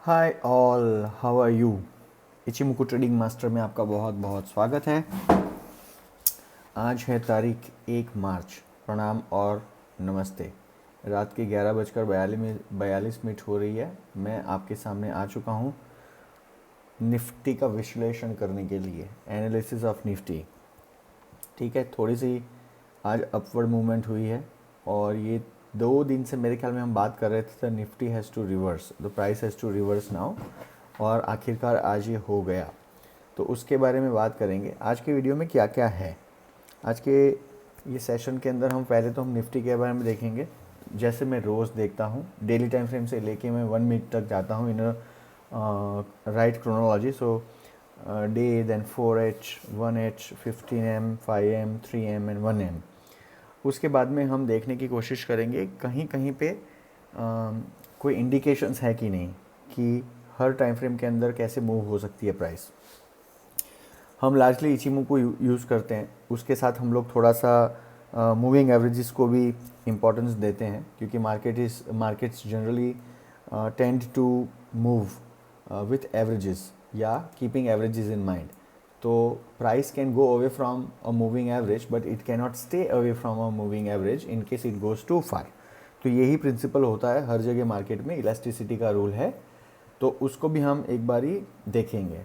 Hi all, how are you. Ichimoku trading master में आपका बहुत बहुत स्वागत है। आज है तारीख 1 मार्च। प्रणाम और नमस्ते। रात के 11:42 हो रही है। मैं आपके सामने आ चुका हूँ निफ्टी का विश्लेषण करने के लिए, एनालिसिस ऑफ निफ्टी। ठीक है, थोड़ी सी आज अपवर्ड मूवमेंट हुई है और ये 2 दिन से मेरे ख्याल में हम बात कर रहे थे Nifty has to reverse, the price has to reverse now, और आखिरकार आज ये हो गया। तो उसके बारे में बात करेंगे आज के वीडियो में। क्या क्या है आज के ये सेशन के अंदर, हम पहले तो हम निफ्टी के बारे में देखेंगे। जैसे मैं रोज़ देखता हूँ, डेली टाइम फ्रेम से लेके मैं 1 मिनट तक जाता हूँ in right chronology. So day, then 4H, 1H, 15M, 5M, 3M and 1M। उसके बाद में हम देखने की कोशिश करेंगे कहीं कहीं पे कोई इंडिकेशंस है कि नहीं, कि हर टाइम फ्रेम के अंदर कैसे मूव हो सकती है प्राइस। हम लार्जली इचिमू को यूज़ करते हैं, उसके साथ हम लोग थोड़ा सा मूविंग एवरेजेस को भी इम्पोर्टेंस देते हैं, क्योंकि markets generally tend to move with averages या कीपिंग एवरेजेस इन माइंड। तो price can go away from a moving average, but it can not stay away from a moving average in case it goes too far. तो यही principal होता है हर जगह market में, elasticity का rule है। तो उसको भी हम एक बारी देखेंगे।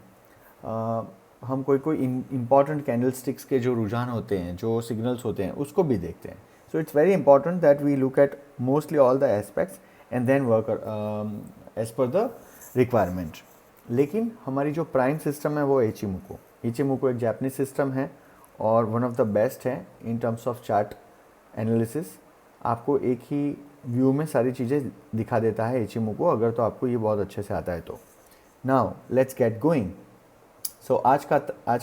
हम कोई इंपॉर्टेंट कैंडल स्टिक्स के जो रुझान होते हैं, जो सिग्नल्स होते हैं, उसको भी देखते हैं। So it's very important that we look at mostly all the aspects and then work as per the requirement. लेकिन हमारी जो प्राइम सिस्टम है वो इचिमुको एक जापानीज सिस्टम है और वन ऑफ द बेस्ट है in terms of chart analysis. आपको एक ही व्यू में सारी चीज़ें दिखा देता है इचिमुको, अगर तो आपको ये बहुत अच्छे से आता है तो। Now let's get going. So आज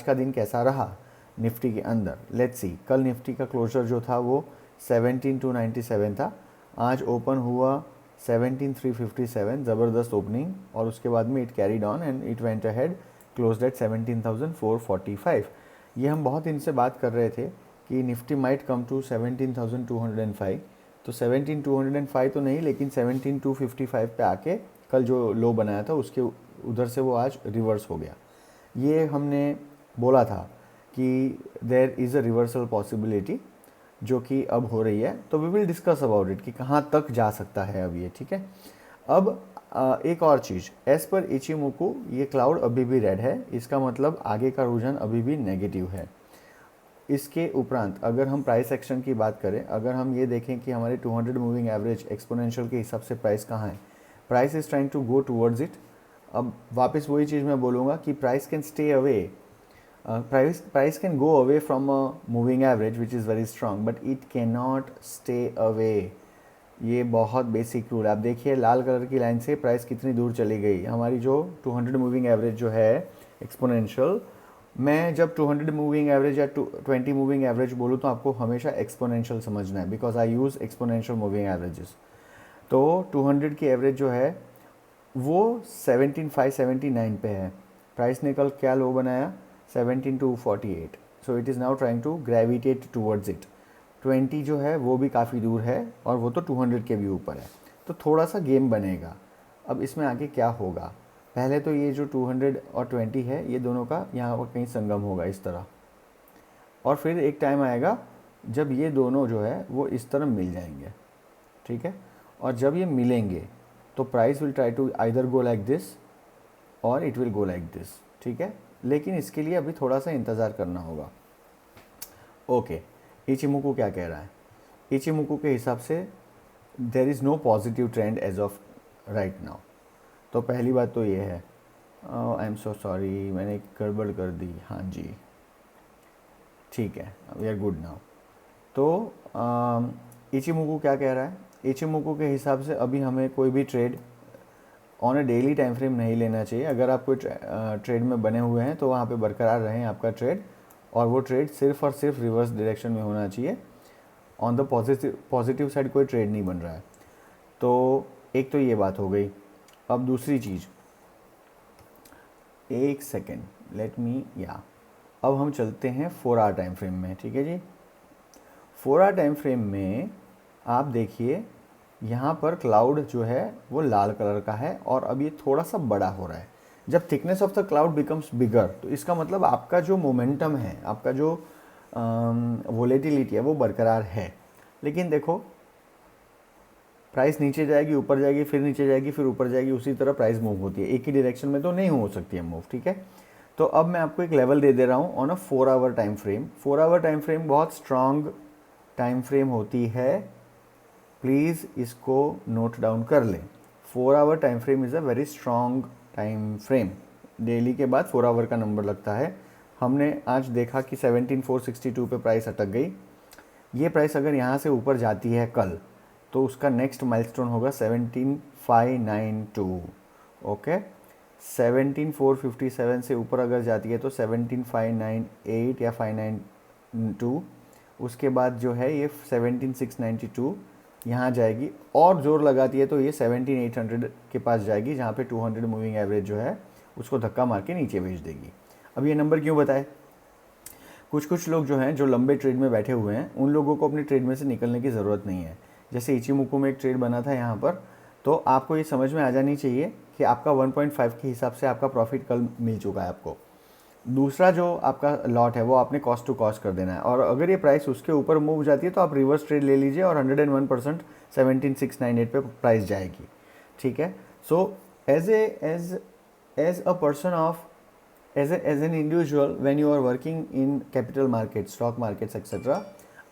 का दिन कैसा रहा निफ्टी के अंदर, लेट्स सी। कल निफ्टी का क्लोजर जो था वो 17,297 था। आज ओपन हुआ 17,357, ज़बरदस्त ओपनिंग, और उसके बाद में it carried on and it went ahead, closed eight 17,445। ये हम बहुत दिन से बात कर रहे थे कि निफ्टी माइट कम टू 17,205। तो 17,205 तो नहीं, लेकिन 17,255 पे आके कल जो लो बनाया था उसके उधर से वो आज रिवर्स हो गया। ये हमने बोला था कि there is a reversal possibility, जो कि अब हो रही है। तो we will discuss about it कि कहाँ तक जा सकता है अब ये। ठीक है, अब एक और चीज़, एज पर इचिमुको ये क्लाउड अभी भी रेड है, इसका मतलब आगे का रुझान अभी भी नेगेटिव है। इसके उपरांत अगर हम प्राइस एक्शन की बात करें, अगर हम ये देखें कि हमारे 200 मूविंग एवरेज एक्सपोनेंशियल के हिसाब से प्राइस कहाँ है, price is trying to go towards it. अब वापस वही चीज़ मैं बोलूँगा कि price can stay away, price can go away from a moving average which is very strong, but it can not stay away. ये बहुत बेसिक रूल। आप देखिए लाल कलर की लाइन से प्राइस कितनी दूर चली गई। हमारी जो 200 मूविंग एवरेज जो है एक्सपोनेंशियल, मैं जब 200 मूविंग एवरेज या 20 मूविंग एवरेज बोलूँ तो आपको हमेशा एक्सपोनेंशियल समझना है, because I use exponential moving averages. तो 200 की एवरेज जो है वो 17,579 पे है। प्राइस ने कल क्या लो बनाया, 17,248। So it is now trying to gravitate towards it. 20 जो है वो भी काफ़ी दूर है और वो तो 200 के भी ऊपर है। तो थोड़ा सा गेम बनेगा। अब इसमें आगे क्या होगा, पहले तो ये जो 200 और 20 है, ये दोनों का यहाँ पर कहीं संगम होगा इस तरह, और फिर एक टाइम आएगा जब ये दोनों जो है वो इस तरह मिल जाएंगे। ठीक है, और जब ये मिलेंगे तो price will try to either go like this और it will go like this. ठीक है, लेकिन इसके लिए अभी थोड़ा सा इंतज़ार करना होगा। ओके, इचिमुको क्या कह रहा है, इचिमुको के हिसाब से there is no positive trend as of right now. तो पहली बात तो ये है, आई एम सो सॉरी, मैंने गड़बड़ कर दी। हाँ जी, ठीक है, वी आर गुड नाउ। तो इचिमुको क्या कह रहा है, इचिमुको के हिसाब से अभी हमें कोई भी trade on a daily time frame नहीं लेना चाहिए। अगर आप कोई ट्रेड में बने हुए हैं तो वहाँ पे बरकरार रहें आपका ट्रेड, और वो ट्रेड सिर्फ और सिर्फ रिवर्स डायरेक्शन में होना चाहिए। ऑन द पॉजिटिव साइड कोई ट्रेड नहीं बन रहा है। तो एक तो ये बात हो गई। अब दूसरी चीज़, एक सेकेंड, लेट मी या अब हम चलते हैं 4 आवर टाइम फ्रेम में। ठीक है जी, 4 आवर टाइम फ्रेम में आप देखिए यहाँ पर क्लाउड जो है वो लाल कलर का है और अब ये थोड़ा सा बड़ा हो रहा है। जब thickness of the cloud becomes bigger तो इसका मतलब आपका जो मोमेंटम है, आपका जो वोलेटिलिटी है वो बरकरार है। लेकिन देखो प्राइस नीचे जाएगी, ऊपर जाएगी, फिर नीचे जाएगी, फिर ऊपर जाएगी, उसी तरह प्राइस मूव होती है। एक ही डायरेक्शन में तो नहीं हो सकती है मूव, ठीक है। तो अब मैं आपको एक लेवल दे रहा हूँ on a 4 hour time frame. 4 hour time frame बहुत स्ट्रांग टाइम फ्रेम होती है, प्लीज़ इसको नोट डाउन कर लें। 4 hour time frame is a very strong time frame. Daily के बाद 4 आवर का नंबर लगता है। हमने आज देखा कि 17,462 पे प्राइस अटक गई। ये प्राइस अगर यहाँ से ऊपर जाती है कल तो उसका नेक्स्ट माइलस्टोन होगा 17,592। ओके, 17,457 से ऊपर अगर जाती है तो 17,598 या 592। उसके बाद जो है ये 17,692 यहाँ जाएगी और जोर लगाती है तो ये 17,800 के पास जाएगी, जहाँ पे 200 मूविंग एवरेज जो है उसको धक्का मार के नीचे भेज देगी। अब ये नंबर क्यों बताए? कुछ लोग जो हैं जो लंबे ट्रेड में बैठे हुए हैं उन लोगों को अपने ट्रेड में से निकलने की ज़रूरत नहीं है। जैसे इचिमुकु में एक ट्रेड बना था यहाँ पर, तो आपको ये समझ में आ जानी चाहिए कि आपका 1.5 के हिसाब से आपका प्रॉफिट कल मिल चुका है आपको। दूसरा जो आपका लॉट है वो आपने कॉस्ट टू कॉस्ट कर देना है, और अगर ये प्राइस उसके ऊपर मूव जाती है तो आप रिवर्स ट्रेड ले लीजिए और 101% 17,698 पे प्राइस जाएगी, ठीक है। So as a person of as an individual when you are working in capital markets, stock markets etc,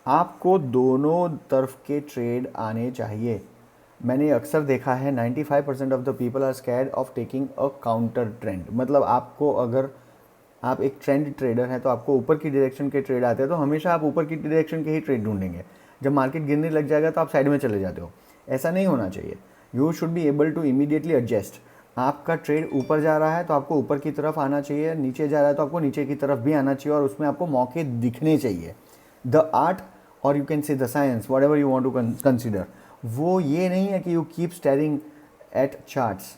आपको दोनों तरफ के ट्रेड आने चाहिए। मैंने अक्सर देखा है 95% of the people are scared of taking a counter trend. मतलब आपको, अगर आप एक ट्रेंड ट्रेडर हैं तो आपको ऊपर की डायरेक्शन के ट्रेड आते हैं तो हमेशा आप ऊपर की डायरेक्शन के ही ट्रेड ढूंढेंगे। जब मार्केट गिरने लग जाएगा तो आप साइड में चले जाते हो। ऐसा नहीं होना चाहिए। You should be able to immediately adjust. आपका ट्रेड ऊपर जा रहा है तो आपको ऊपर की तरफ आना चाहिए, नीचे जा रहा है तो आपको नीचे की तरफ भी आना चाहिए, और उसमें आपको मौके दिखने चाहिए। द आर्ट, और you can say the science, whatever you want to consider, वो ये नहीं है कि you keep staring at charts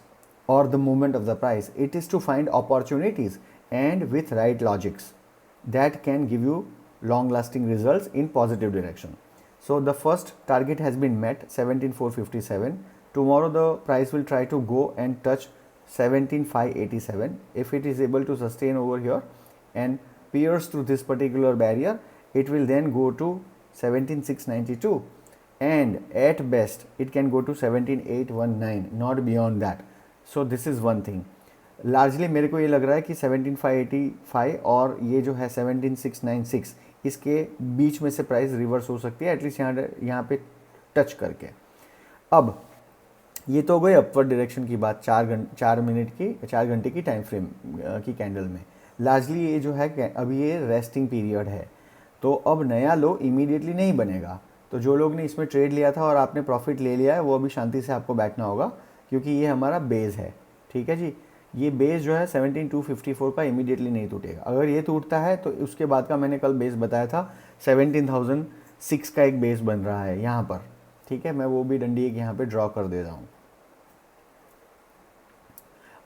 or the movement of the price. It is to find opportunities and with right logics that can give you long lasting results in positive direction. So the first target has been met, 17,457. Tomorrow the price will try to go and touch 17,587. If it is able to sustain over here and pierce through this particular barrier, it will then go to 17,692, and at best it can go to 17,819, not beyond that. So this is one thing. Largely मेरे को ये लग रहा है कि 17,585 और ये जो है 17,696 इसके बीच में से प्राइस रिवर्स हो सकती है, एटलीस्ट यहाँ पे टच करके। अब ये तो हो गई अपवर्ड डायरेक्शन की बात, 4 घंटे की टाइम फ्रेम की कैंडल में। लार्जली ये जो है अभी ये रेस्टिंग पीरियड है, तो अब नया लो इमीडिएटली नहीं बनेगा। तो जो लोग ने इसमें ट्रेड लिया था और आपने प्रॉफिट ले लिया है वो अभी शांति से आपको बैठना होगा, क्योंकि ये हमारा बेस है, ठीक है जी। ये बेस जो है 17,254 का इमीडिएटली नहीं टूटेगा। अगर ये टूटता है तो उसके बाद का मैंने कल बेस बताया था 17,006 का एक बेस बन रहा है यहाँ पर, ठीक है। मैं वो भी डंडी एक यहाँ पे ड्रॉ कर दे रहा हूँ।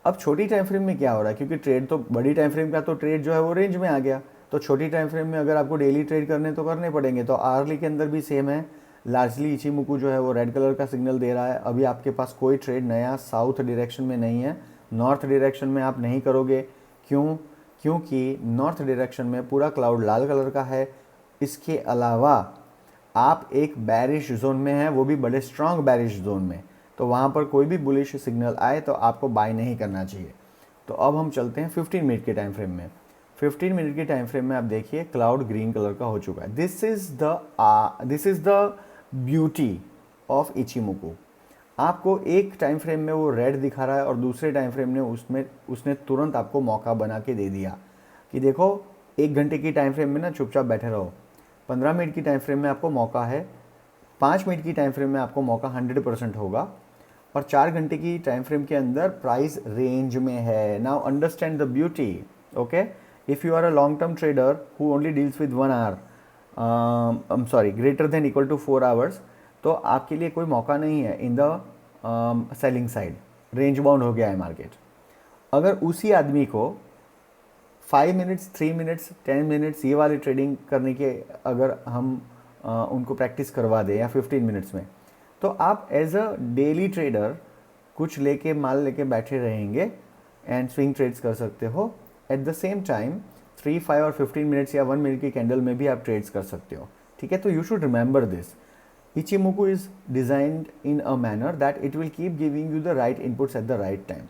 अब छोटी टाइम फ्रेम में क्या हो रहा है, क्योंकि ट्रेड तो बड़ी टाइम फ्रेम का तो ट्रेड जो है वो रेंज में आ गया, तो छोटी टाइम फ्रेम में अगर आपको डेली ट्रेड करने तो करने पड़ेंगे। तो आर्ली के अंदर भी सेम है। लार्जली इचिमुकु जो है वो रेड कलर का सिग्नल दे रहा है। अभी आपके पास कोई ट्रेड नया साउथ डायरेक्शन में नहीं है, नॉर्थ डायरेक्शन में आप नहीं करोगे। क्यों? क्योंकि नॉर्थ डायरेक्शन में पूरा क्लाउड लाल कलर का है। इसके अलावा आप एक बैरिश जोन में हैं, वो भी बड़े स्ट्रॉन्ग बैरिश जोन में, तो वहाँ पर कोई भी बुलिश सिग्नल आए तो आपको बाय नहीं करना चाहिए। तो अब हम चलते हैं 15 मिनट के टाइम फ्रेम में। 15 मिनट के टाइम फ्रेम में आप देखिए क्लाउड ग्रीन कलर का हो चुका है। This is the beauty of Ichimoku. आपको एक टाइम फ्रेम में वो रेड दिखा रहा है और दूसरे टाइम फ्रेम में उसने तुरंत आपको मौका बना के दे दिया कि देखो 1 घंटे की टाइम फ्रेम में ना चुपचाप बैठे रहो, 15 मिनट की टाइम फ्रेम में आपको मौका है, 5 मिनट की टाइम फ्रेम में आपको मौका 100% होगा, और 4 घंटे की टाइम फ्रेम के अंदर प्राइस रेंज में है। Now understand the beauty, okay. If you are a long term trader who only deals with 1 hour, greater than equal to 4 hours, तो आपके लिए कोई मौका नहीं है in the selling side. Range bound हो गया है मार्केट। अगर उसी आदमी को 5 मिनट्स, 3 मिनट्स, 10 मिनट्स ये वाली ट्रेडिंग करने के अगर हम उनको प्रैक्टिस करवा दें, या 15 मिनट्स में, तो आप एज अ डेली ट्रेडर कुछ लेके माल लेके बैठे रहेंगे एंड स्विंग ट्रेड्स कर सकते हो। एट द सेम टाइम 3, 5 और 15 मिनट्स या 1 मिनट की कैंडल में भी आप ट्रेड्स कर सकते हो, ठीक है। तो you should remember this, Ichimoku is designed in a manner that it will keep giving you the right inputs at the right time.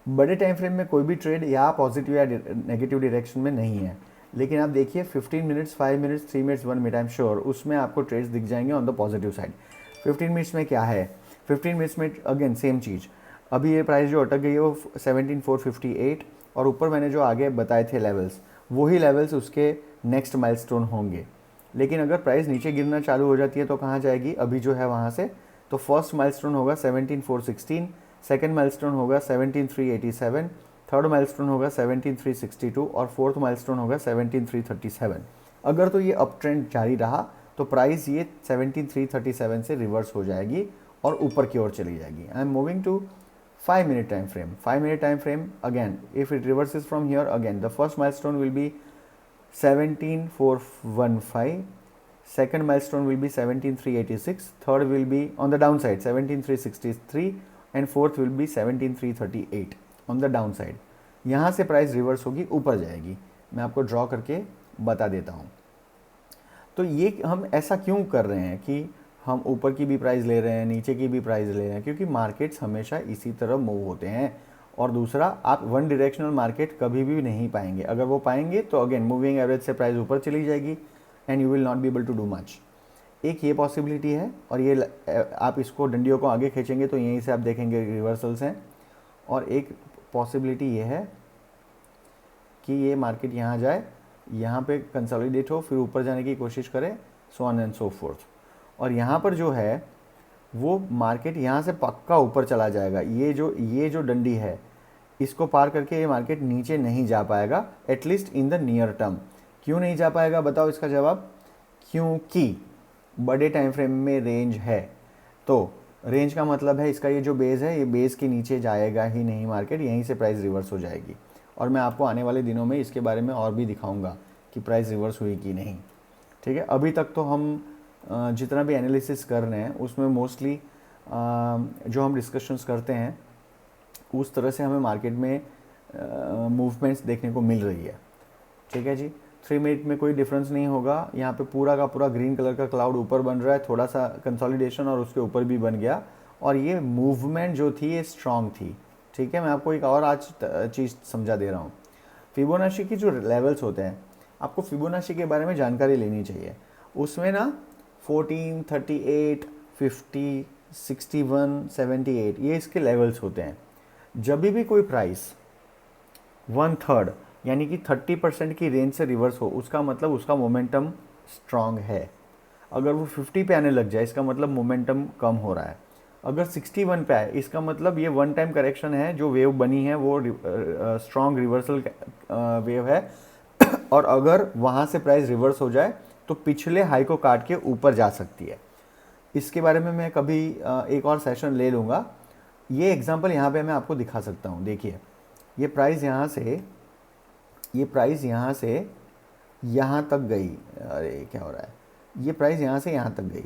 बड़े टाइम फ्रेम में कोई भी ट्रेड या पॉजिटिव या नेगेटिव डायरेक्शन में नहीं है, लेकिन आप देखिए 15 minutes, 5 minutes, 3 minutes, 1 minute, I am sure उसमें आपको ट्रेड्स दिख जाएंगे on the positive side. 15 minutes में क्या है, 15 मिनट्स में अगेन सेम चीज़, अभी ये प्राइस जो अटक गई है वो 17,458 और ऊपर मैंने जो आगे बताए थे लेवल्स, वही लेवल्स उसके नेक्स्ट माइलस्टोन होंगे। लेकिन अगर प्राइस नीचे गिरना चालू हो जाती है तो कहाँ जाएगी अभी जो है वहाँ से, तो फर्स्ट माइलस्टोन होगा 17,416, सेकंड माइलस्टोन होगा 17,387, थर्ड माइलस्टोन होगा 17,362 और फोर्थ माइलस्टोन होगा 17,337। अगर तो ये अप ट्रेंड जारी रहा तो प्राइस ये 17,337 से रिवर्स हो जाएगी और ऊपर की ओर चली जाएगी। I am moving to 5 minute time frame. 5 minute time frame, again if it reverses from here, again the first milestone will be 17,415, second milestone will be 17,386, third will be on the downside 17,363 and fourth will be 17,338 on the downside। यहाँ से price reverse होगी, ऊपर जाएगी। मैं आपको draw करके बता देता हूँ। तो ये हम ऐसा क्यों कर रहे हैं कि हम ऊपर की भी प्राइस ले रहे हैं, नीचे की भी प्राइस ले रहे हैं, क्योंकि मार्केट्स हमेशा इसी तरह मूव होते हैं। और दूसरा, आप वन डायरेक्शनल मार्केट कभी भी नहीं पाएंगे। अगर वो पाएंगे तो अगेन मूविंग एवरेज से प्राइस ऊपर चली जाएगी and you will not be able to do much. एक ये पॉसिबिलिटी है, और ये आप इसको डंडियों को आगे खींचेंगे तो यहीं से आप देखेंगे रिवर्सल्स हैं। और एक पॉसिबिलिटी ये है कि ये मार्केट यहाँ जाए, यहाँ पे कंसोलिडेट हो, फिर ऊपर जाने की कोशिश करे, so on and so fourth. और यहाँ पर जो है वो मार्केट यहाँ से पक्का ऊपर चला जाएगा। ये जो डंडी है इसको पार करके ये मार्केट नीचे नहीं जा पाएगा, at least in the near term. क्यों नहीं जा पाएगा बताओ इसका जवाब, क्योंकि बड़े टाइम फ्रेम में रेंज है। तो रेंज का मतलब है इसका ये जो बेस है, ये बेस के नीचे जाएगा ही नहीं मार्केट, यहीं से प्राइस रिवर्स हो जाएगी। और मैं आपको आने वाले दिनों में इसके बारे में और भी दिखाऊंगा कि प्राइस रिवर्स हुई कि नहीं, ठीक है। अभी तक तो हम जितना भी एनालिसिस कर रहे हैं उसमें मोस्टली जो हम डिस्कशंस करते हैं उस तरह से हमें मार्केट में मूवमेंट्स देखने को मिल रही है, ठीक है जी। 3 मिनट में कोई डिफरेंस नहीं होगा। यहाँ पे पूरा का पूरा ग्रीन कलर का क्लाउड ऊपर बन रहा है, थोड़ा सा कंसोलिडेशन और उसके ऊपर भी बन गया, और ये मूवमेंट जो थी ये स्ट्रांग थी, ठीक है। मैं आपको एक और आज चीज़ समझा दे रहा हूँ। फिबोनाची की जो लेवल्स होते हैं, आपको फिबोनाची के बारे में जानकारी लेनी चाहिए। उसमें ना 14, 38, 50, 61, 78 ये इसके लेवल्स होते हैं। जब भी कोई प्राइस 1/3 यानी कि 30% की रेंज से रिवर्स हो, उसका मतलब उसका मोमेंटम स्ट्रांग है। अगर वो 50 पे आने लग जाए इसका मतलब मोमेंटम कम हो रहा है। अगर 61 पे आए इसका मतलब ये वन टाइम करेक्शन है, जो वेव बनी है वो स्ट्रांग रिवर्सल वेव है। और अगर वहाँ से प्राइस रिवर्स हो जाए तो पिछले हाई को काट के ऊपर जा सकती है। इसके बारे में मैं कभी एक और सेशन ले लूँगा। ये एग्जांपल यहाँ पे मैं आपको दिखा सकता हूँ। देखिए ये प्राइस यहाँ से यहाँ तक गई, अरे क्या हो रहा है, ये प्राइस यहाँ से यहाँ तक गई,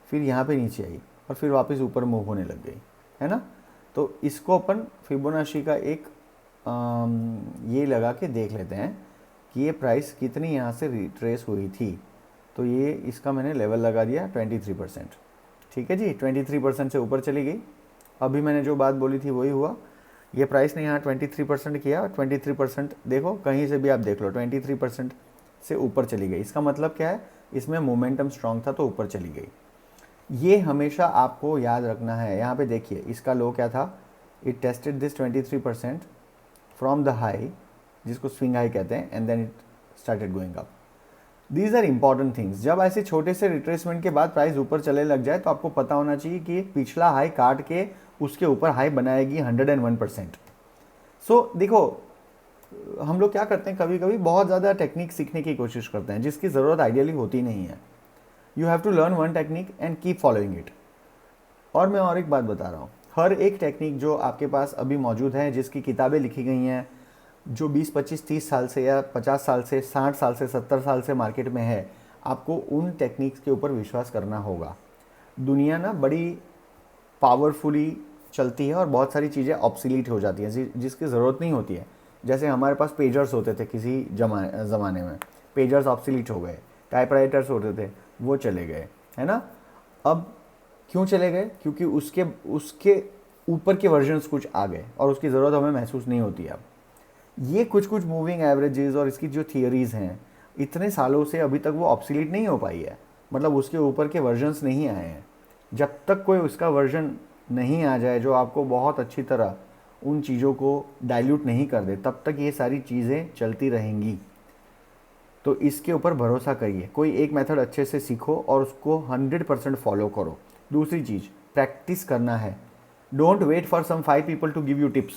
फिर यहाँ पे नीचे आई और फिर वापस ऊपर मूव होने लग गई, है ना। तो इसको अपन फिबोनाची का एक ये लगा के देख लेते हैं कि ये प्राइस कितनी यहाँ से रिट्रेस हुई थी। तो ये इसका मैंने लेवल लगा दिया 23%, ठीक है जी। 23% से ऊपर चली गई। अभी मैंने जो बात बोली थी वही हुआ। ये प्राइस ने यहाँ 23% किया, 23% देखो कहीं से भी आप देख लो, 23% से ऊपर चली गई। इसका मतलब क्या है, इसमें मोमेंटम स्ट्रांग था तो ऊपर चली गई। ये हमेशा आपको याद रखना है। यहाँ पे देखिए इसका लो क्या था, it tested this 23% from the high, जिसको स्विंग हाई कहते हैं, and then it started going up. These are important things. जब ऐसे छोटे से रिट्रेसमेंट के बाद प्राइस ऊपर चले लग जाए तो आपको पता होना चाहिए कि पिछला हाई काट के उसके ऊपर हाई बनाएगी 101%। सो देखो हम लोग क्या करते हैं, कभी कभी बहुत ज़्यादा टेक्निक सीखने की कोशिश करते हैं जिसकी ज़रूरत आइडियली होती नहीं है। You have to learn one technique and keep following it. और मैं और एक बात बता रहा हूँ, हर एक टेक्निक जो आपके पास अभी मौजूद है, जिसकी किताबें लिखी गई हैं, जो 20, 25, 30 साल से या 50 साल से 60 साल से 70 साल से मार्केट में है, आपको उन टेक्निक्स के ऊपर विश्वास करना होगा। दुनिया ना बड़ी पावरफुली चलती है और बहुत सारी चीज़ें ऑब्सोलीट हो जाती हैं जिसकी ज़रूरत नहीं होती है। जैसे हमारे पास पेजर्स होते थे किसी ज़माने में, पेजर्स ऑब्सोलीट हो गए। टाइपराइटर्स होते थे, वो चले गए, है ना। अब क्यों चले गए? क्योंकि उसके उसके ऊपर के वर्जन्स कुछ आ गए और उसकी ज़रूरत हमें महसूस नहीं होती अब। ये कुछ कुछ मूविंग एवरेजेस और इसकी जो थियरीज़ हैं, इतने सालों से अभी तक वो ऑब्सोलीट नहीं हो पाई है। मतलब उसके ऊपर के वर्जन्स नहीं आए हैं। जब तक कोई उसका वर्जन नहीं आ जाए जो आपको बहुत अच्छी तरह उन चीज़ों को डाइल्यूट नहीं कर दे, तब तक ये सारी चीज़ें चलती रहेंगी। तो इसके ऊपर भरोसा करिए। कोई एक मेथड अच्छे से सीखो और उसको 100% फॉलो करो। दूसरी चीज़, प्रैक्टिस करना है। Don't wait for some 5 people to give you tips,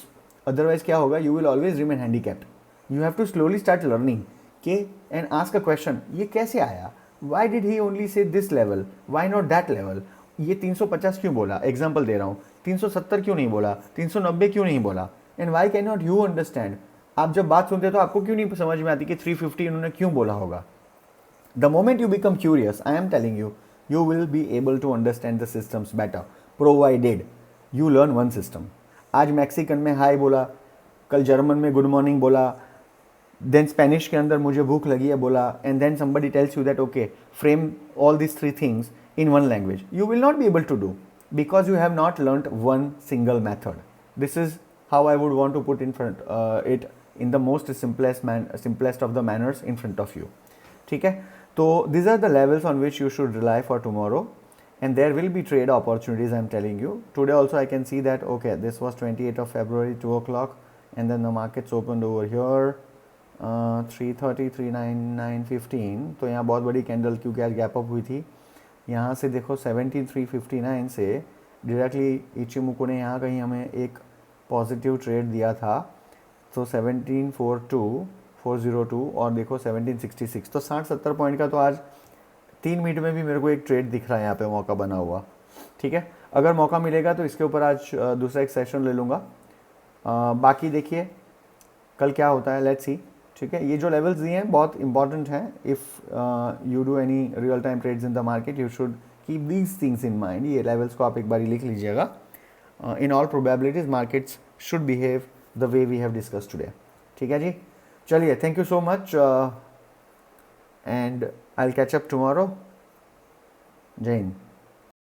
otherwise क्या होगा, you will always remain handicapped. You have to slowly start learning के एंड आस्क अ क्वेश्चन, ये कैसे आया, why did he only say this level, why not that level, ये 350 क्यों बोला, example दे रहा हूँ, 370 क्यों नहीं बोला, 390 क्यों नहीं बोला, and why can not you understand. आप जब बात सुनते हो तो आपको क्यों नहीं समझ में आती कि 350 इन्होंने क्यों बोला होगा। The moment you become curious, I am telling you, you will be able to understand the systems better, provided you learn one system. आज मैक्सिकन में हाय बोला, कल जर्मन में गुड मॉर्निंग बोला, देन स्पेनिश के अंदर मुझे भूख लगी है बोला, and then somebody tells you that okay, frame all these three things in one language. You will not be able to do because you have not learnt one single method. This is how I would want to put in front it in the most simplest of the manners in front of you. ठीक है, तो these are the levels on which you should rely for tomorrow, and there will be trade opportunities, I'm telling you. Today also I can see that okay, this was 28th of February 2 o'clock, and then the markets opened over here 330 399 15। तो यहाँ बहुत बड़ी candle क्योंकि आज gap up हुई थी। यहाँ से देखो 17359 से डायरेक्टली इचिमुको ने यहाँ कहीं हमें एक पॉजिटिव ट्रेड दिया था, तो 1742402 और देखो 1766, तो 60-70 पॉइंट का तो आज 3 मिनट में भी मेरे को एक ट्रेड दिख रहा है यहाँ पे मौका बना हुआ। ठीक है, अगर मौका मिलेगा तो इसके ऊपर आज दूसरा एक सेशन ले लूँगा। बाकी देखिए कल क्या होता है, लेट्स सी। ठीक है, ये जो लेवल्स दिए हैं बहुत इंपॉर्टेंट हैं। If you do any real time trades in the market, you should keep these things in mind. ये लेवल्स को आप एक बार लिख लीजिएगा। In all probabilities markets should behave the way we have discuss today. ठीक है जी, चलिए, thank you so much and I will catch up tomorrow. जय हिंद।